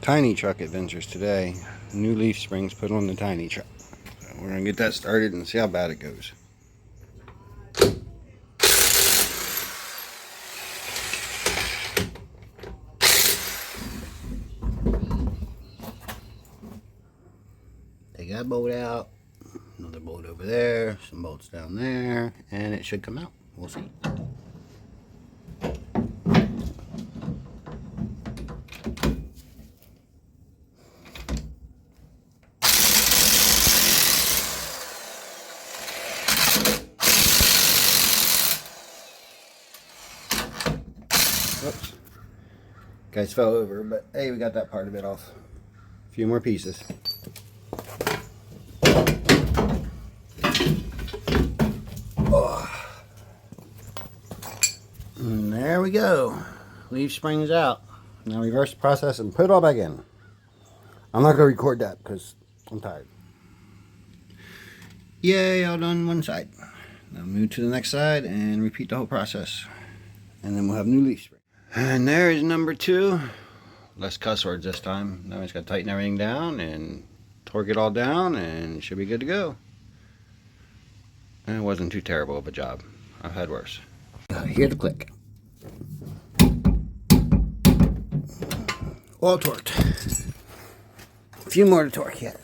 tiny truck adventures today. New leaf springs put on the tiny truck. So we're going to get that started and see how bad it goes. Take that bolt out, another bolt over there, some bolts down there, and it should come out. We'll see. Whoops. Guys fell over, but hey, we got that part of it off. A few more pieces. Oh. And there we go. Leaf springs out. Now reverse the process and put it all back in. I'm not going to record that because I'm tired. Yay, all done one side. Now move to the next side and repeat the whole process. And then we'll have new leaf springs. And there is number 2. Less cuss words this time. Now we just got to tighten everything down and torque it all down and it should be good to go. And it wasn't too terrible of a job. I've had worse. Hear the click. All torqued. A few more to torque yet.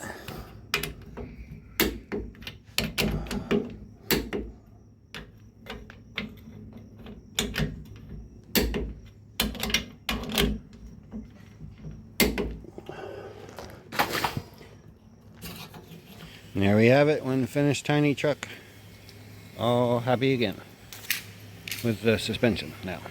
And there we have it, one finished tiny truck. All happy again with the suspension now.